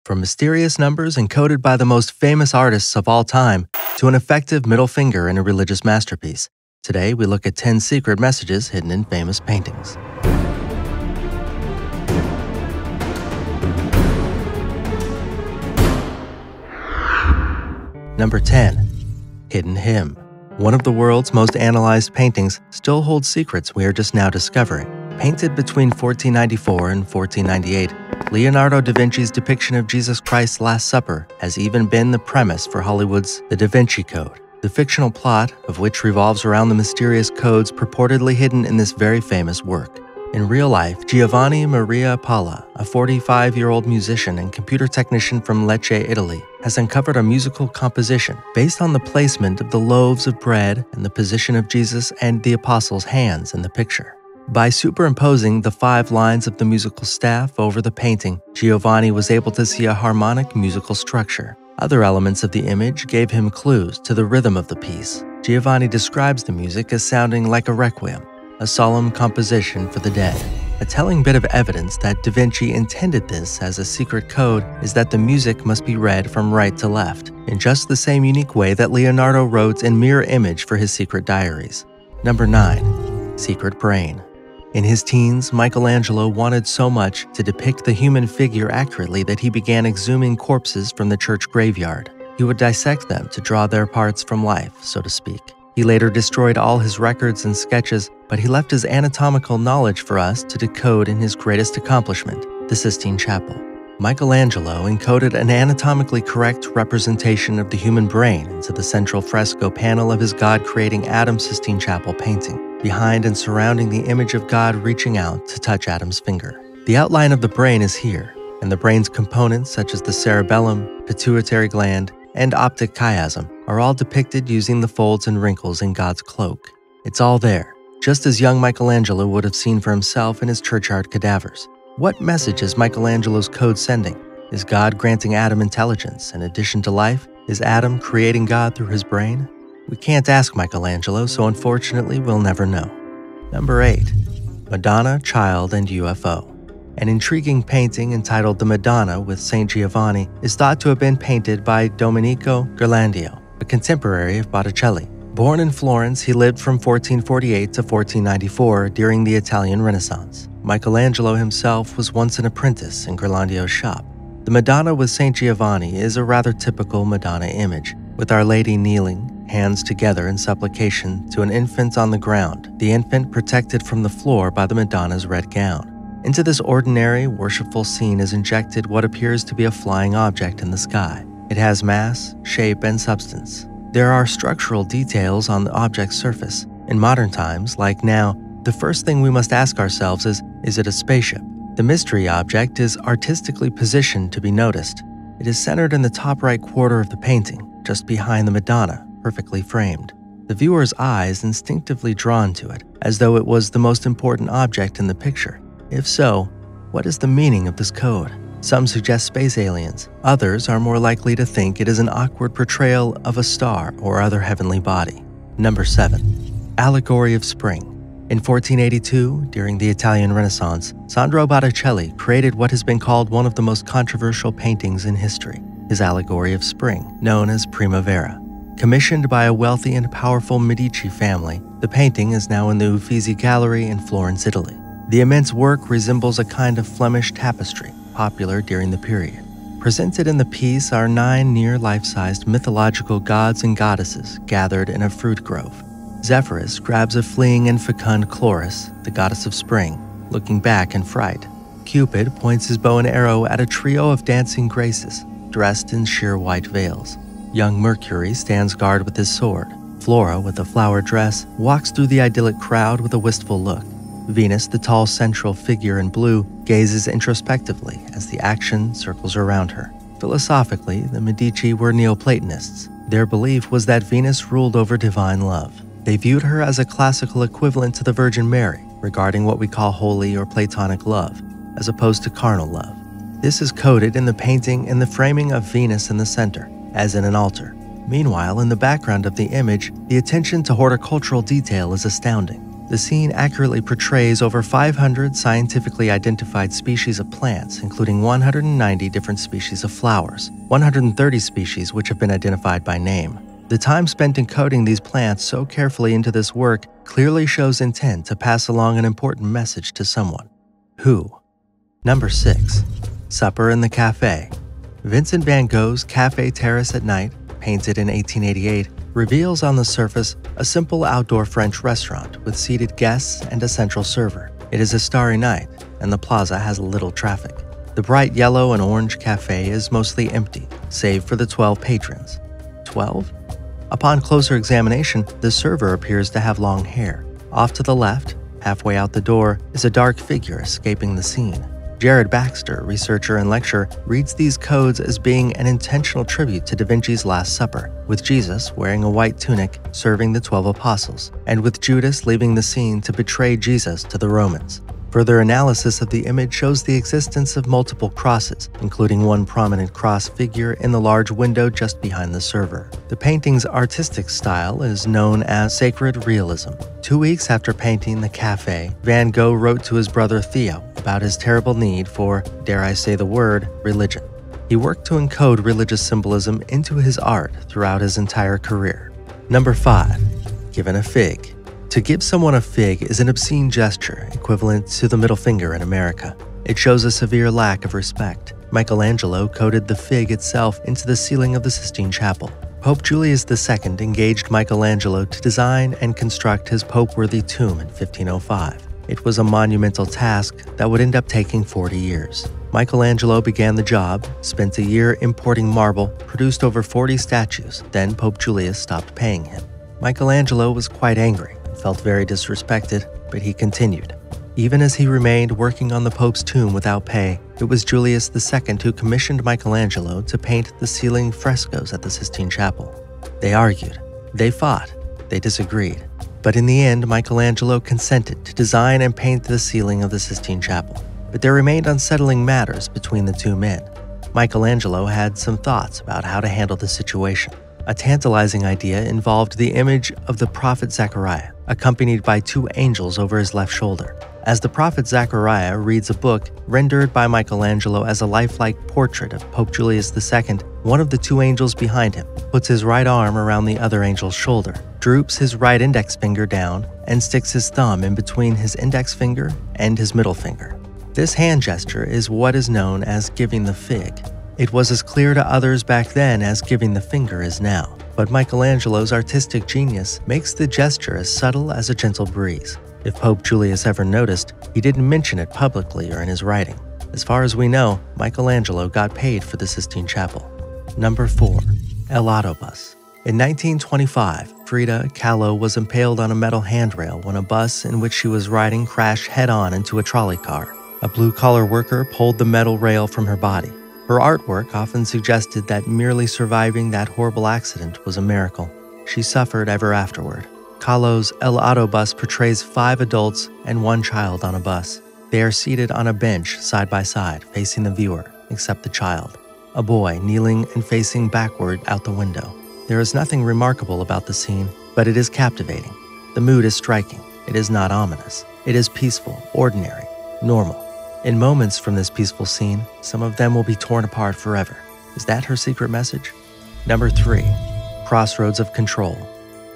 From mysterious numbers encoded by the most famous artists of all time to an effective middle finger in a religious masterpiece, today we look at 10 secret messages hidden in famous paintings. Number 10. Hidden Hymn. One of the world's most analyzed paintings still holds secrets we are just now discovering. Painted between 1494 and 1498, Leonardo da Vinci's depiction of Jesus Christ's Last Supper has even been the premise for Hollywood's The Da Vinci Code, the fictional plot of which revolves around the mysterious codes purportedly hidden in this very famous work. In real life, Giovanni Maria Palla, a 45-year-old musician and computer technician from Lecce, Italy, has uncovered a musical composition based on the placement of the loaves of bread and the position of Jesus and the apostles' hands in the picture. By superimposing the 5 lines of the musical staff over the painting, Giovanni was able to see a harmonic musical structure. Other elements of the image gave him clues to the rhythm of the piece. Giovanni describes the music as sounding like a requiem, a solemn composition for the dead. A telling bit of evidence that Da Vinci intended this as a secret code is that the music must be read from right to left, in just the same unique way that Leonardo wrote in mirror image for his secret diaries. Number 9. Secret Brain. In his teens, Michelangelo wanted so much to depict the human figure accurately that he began exhuming corpses from the church graveyard. He would dissect them to draw their parts from life, so to speak. He later destroyed all his records and sketches, but he left his anatomical knowledge for us to decode in his greatest accomplishment, the Sistine Chapel. Michelangelo encoded an anatomically correct representation of the human brain into the central fresco panel of his God-creating Adam Sistine Chapel painting, behind and surrounding the image of God reaching out to touch Adam's finger. The outline of the brain is here, and the brain's components such as the cerebellum, pituitary gland, and optic chiasm are all depicted using the folds and wrinkles in God's cloak. It's all there, just as young Michelangelo would have seen for himself in his churchyard cadavers. What message is Michelangelo's code sending? Is God granting Adam intelligence in addition to life? Is Adam creating God through his brain? We can't ask Michelangelo, so unfortunately we'll never know. Number 8. Madonna Child UFO. An intriguing painting entitled The Madonna with Saint Giovanni is thought to have been painted by Domenico Ghirlandaio, a contemporary of Botticelli. Born in Florence, he lived from 1448 to 1494 during the Italian Renaissance. Michelangelo himself was once an apprentice in Ghirlandaio's shop. The Madonna with Saint Giovanni is a rather typical Madonna image, with Our Lady kneeling, hands together in supplication to an infant on the ground, the infant protected from the floor by the Madonna's red gown. Into this ordinary, worshipful scene is injected what appears to be a flying object in the sky. It has mass, shape, and substance. There are structural details on the object's surface. In modern times, like now, the first thing we must ask ourselves is it a spaceship? The mystery object is artistically positioned to be noticed. It is centered in the top right quarter of the painting, just behind the Madonna, perfectly framed. The viewer's eye is instinctively drawn to it, as though it was the most important object in the picture. If so, what is the meaning of this code? Some suggest space aliens. Others are more likely to think it is an awkward portrayal of a star or other heavenly body. Number 7. Allegory of Spring. In 1482, during the Italian Renaissance, Sandro Botticelli created what has been called one of the most controversial paintings in history, his Allegory of Spring, known as Primavera. Commissioned by a wealthy and powerful Medici family, the painting is now in the Uffizi Gallery in Florence, Italy. The immense work resembles a kind of Flemish tapestry, popular during the period. Presented in the piece are 9 near life-sized mythological gods and goddesses gathered in a fruit grove. Zephyrus grabs a fleeing and fecund Chloris, the goddess of spring, looking back in fright. Cupid points his bow and arrow at a trio of dancing graces, dressed in sheer white veils. Young Mercury stands guard with his sword. Flora, with a flowered dress, walks through the idyllic crowd with a wistful look. Venus, the tall central figure in blue, gazes introspectively as the action circles around her. Philosophically, the Medici were Neoplatonists. Their belief was that Venus ruled over divine love. They viewed her as a classical equivalent to the Virgin Mary, regarding what we call holy or Platonic love, as opposed to carnal love. This is coded in the painting in the framing of Venus in the center, as in an altar. Meanwhile, in the background of the image, the attention to horticultural detail is astounding. The scene accurately portrays over 500 scientifically identified species of plants, including 190 different species of flowers, 130 species which have been identified by name. The time spent encoding these plants so carefully into this work clearly shows intent to pass along an important message to someone. Who? Number 6. Supper in the Cafe. Vincent van Gogh's Café Terrace at Night, painted in 1888, reveals on the surface a simple outdoor French restaurant with seated guests and a central server. It is a starry night, and the plaza has little traffic. The bright yellow and orange cafe is mostly empty, save for the 12 patrons. 12? Upon closer examination, the server appears to have long hair. Off to the left, halfway out the door, is a dark figure escaping the scene. Jared Baxter, researcher and lecturer, reads these codes as being an intentional tribute to Da Vinci's Last Supper, with Jesus wearing a white tunic serving the 12 apostles, and with Judas leaving the scene to betray Jesus to the Romans. Further analysis of the image shows the existence of multiple crosses, including one prominent cross figure in the large window just behind the server. The painting's artistic style is known as sacred realism. 2 weeks after painting the cafe, Van Gogh wrote to his brother Theo about his terrible need for, dare I say the word, religion. He worked to encode religious symbolism into his art throughout his entire career. Number 5. Given a fig. To give someone a fig is an obscene gesture equivalent to the middle finger in America. It shows a severe lack of respect. Michelangelo coded the fig itself into the ceiling of the Sistine Chapel. Pope Julius II engaged Michelangelo to design and construct his Pope-worthy tomb in 1505. It was a monumental task that would end up taking 40 years. Michelangelo began the job, spent a year importing marble, produced over 40 statues, then Pope Julius stopped paying him. Michelangelo was quite angry, felt very disrespected, but he continued. Even as he remained working on the Pope's tomb without pay, it was Julius II who commissioned Michelangelo to paint the ceiling frescoes at the Sistine Chapel. They argued, they fought, they disagreed, but in the end, Michelangelo consented to design and paint the ceiling of the Sistine Chapel. But there remained unsettling matters between the two men. Michelangelo had some thoughts about how to handle the situation. A tantalizing idea involved the image of the prophet Zechariah, accompanied by 2 angels over his left shoulder. As the prophet Zechariah reads a book rendered by Michelangelo as a lifelike portrait of Pope Julius II, one of the 2 angels behind him puts his right arm around the other angel's shoulder, droops his right index finger down, and sticks his thumb in between his index finger and his middle finger. This hand gesture is what is known as giving the fig. It was as clear to others back then as giving the finger is now, but Michelangelo's artistic genius makes the gesture as subtle as a gentle breeze. If Pope Julius ever noticed, he didn't mention it publicly or in his writing. As far as we know, Michelangelo got paid for the Sistine Chapel. Number 4. El Autobus. In 1925, Frida Kahlo was impaled on a metal handrail when a bus in which she was riding crashed head-on into a trolley car. A blue-collar worker pulled the metal rail from her body. Her artwork often suggested that merely surviving that horrible accident was a miracle. She suffered ever afterward. Kahlo's El Autobus portrays 5 adults and 1 child on a bus. They are seated on a bench side by side, facing the viewer, except the child, a boy kneeling and facing backward out the window. There is nothing remarkable about the scene, but it is captivating. The mood is striking. It is not ominous. It is peaceful, ordinary, normal. In moments from this peaceful scene, some of them will be torn apart forever. Is that her secret message? Number 3. Crossroads of Control.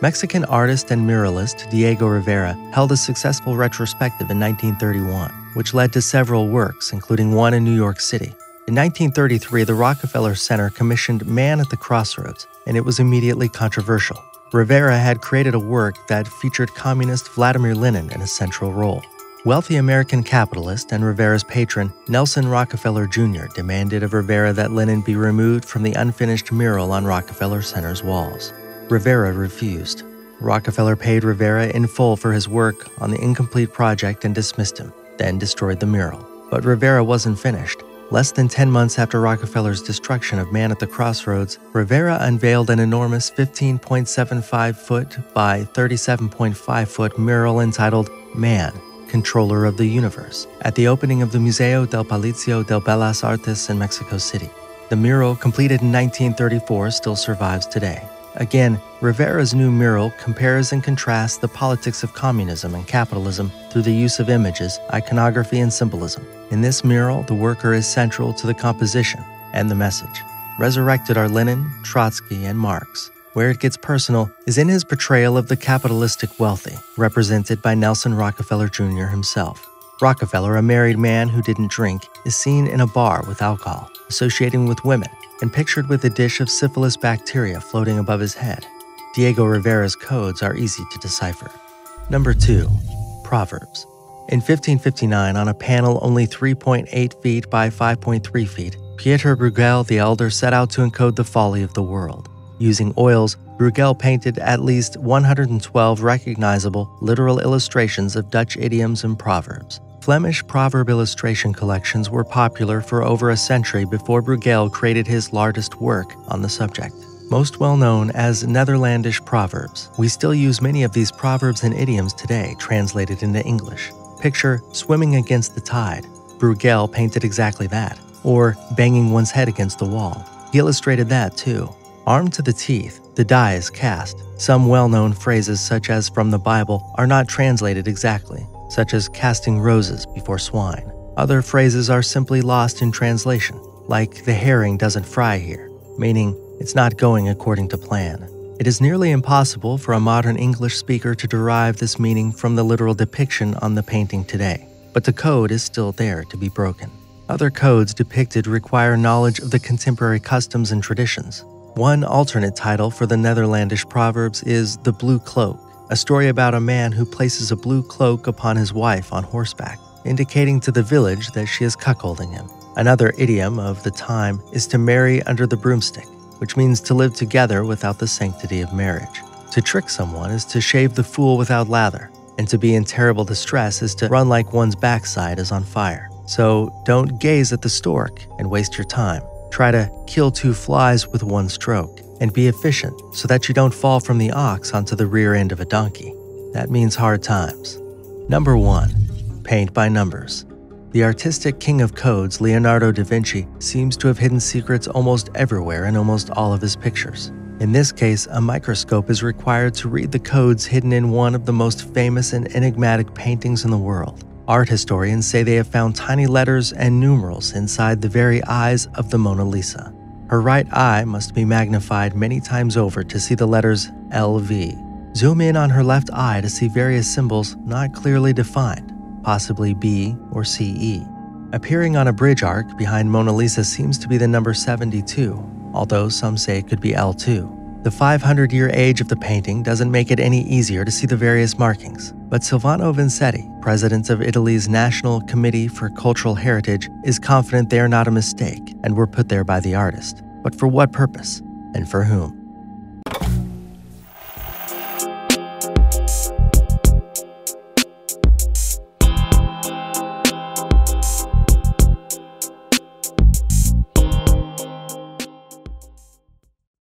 Mexican artist and muralist Diego Rivera held a successful retrospective in 1931, which led to several works, including one in New York City. In 1933, the Rockefeller Center commissioned Man at the Crossroads, and it was immediately controversial. Rivera had created a work that featured communist Vladimir Lenin in a central role. Wealthy American capitalist and Rivera's patron, Nelson Rockefeller Jr., demanded of Rivera that Lenin be removed from the unfinished mural on Rockefeller Center's walls. Rivera refused. Rockefeller paid Rivera in full for his work on the incomplete project and dismissed him, then destroyed the mural. But Rivera wasn't finished. Less than 10 months after Rockefeller's destruction of Man at the Crossroads, Rivera unveiled an enormous 15.75-foot by 37.5-foot mural entitled Man, Controller of the Universe, at the opening of the Museo del Palacio de Bellas Artes in Mexico City. The mural, completed in 1934, still survives today. Again, Rivera's new mural compares and contrasts the politics of communism and capitalism through the use of images, iconography, and symbolism. In this mural, the worker is central to the composition and the message. Resurrected are Lenin, Trotsky, and Marx. Where it gets personal is in his portrayal of the capitalistic wealthy, represented by Nelson Rockefeller Jr. himself. Rockefeller, a married man who didn't drink, is seen in a bar with alcohol, associating with women, and pictured with a dish of syphilis bacteria floating above his head. Diego Rivera's codes are easy to decipher. Number 2. Proverbs. In 1559, on a panel only 3.8 feet by 5.3 feet, Pieter Bruegel the Elder set out to encode the folly of the world. Using oils, Bruegel painted at least 112 recognizable, literal illustrations of Dutch idioms and proverbs. Flemish proverb illustration collections were popular for over a century before Bruegel created his largest work on the subject. Most well known as Netherlandish proverbs, we still use many of these proverbs and idioms today translated into English. Picture swimming against the tide. Bruegel painted exactly that. Or banging one's head against the wall. He illustrated that too. Armed to the teeth, the die is cast. Some well-known phrases such as from the Bible are not translated exactly, such as casting roses before swine. Other phrases are simply lost in translation, like the herring doesn't fry here, meaning it's not going according to plan. It is nearly impossible for a modern English speaker to derive this meaning from the literal depiction on the painting today, but the code is still there to be broken. Other codes depicted require knowledge of the contemporary customs and traditions. One alternate title for the Netherlandish proverbs is The Blue Cloak, a story about a man who places a blue cloak upon his wife on horseback, indicating to the village that she is cuckolding him. Another idiom of the time is to marry under the broomstick, which means to live together without the sanctity of marriage. To trick someone is to shave the fool without lather, and to be in terrible distress is to run like one's backside is on fire. So don't gaze at the stork and waste your time. Try to kill 2 flies with 1 stroke, and be efficient so that you don't fall from the ox onto the rear end of a donkey. That means hard times. Number 1. Paintbynumbers. The artistic king of codes, Leonardo da Vinci, seems to have hidden secrets almost everywhere in almost all of his pictures. In this case, a microscope is required to read the codes hidden in one of the most famous and enigmatic paintings in the world. Art historians say they have found tiny letters and numerals inside the very eyes of the Mona Lisa. Her right eye must be magnified many times over to see the letters LV. Zoom in on her left eye to see various symbols not clearly defined, possibly B or CE. Appearing on a bridge arc behind Mona Lisa seems to be the number 72, although some say it could be L2. The 500-year age of the painting doesn't make it any easier to see the various markings, but Silvano Vincetti, president of Italy's National Committee for Cultural Heritage, is confident they are not a mistake and were put there by the artist. But for what purpose? And for whom?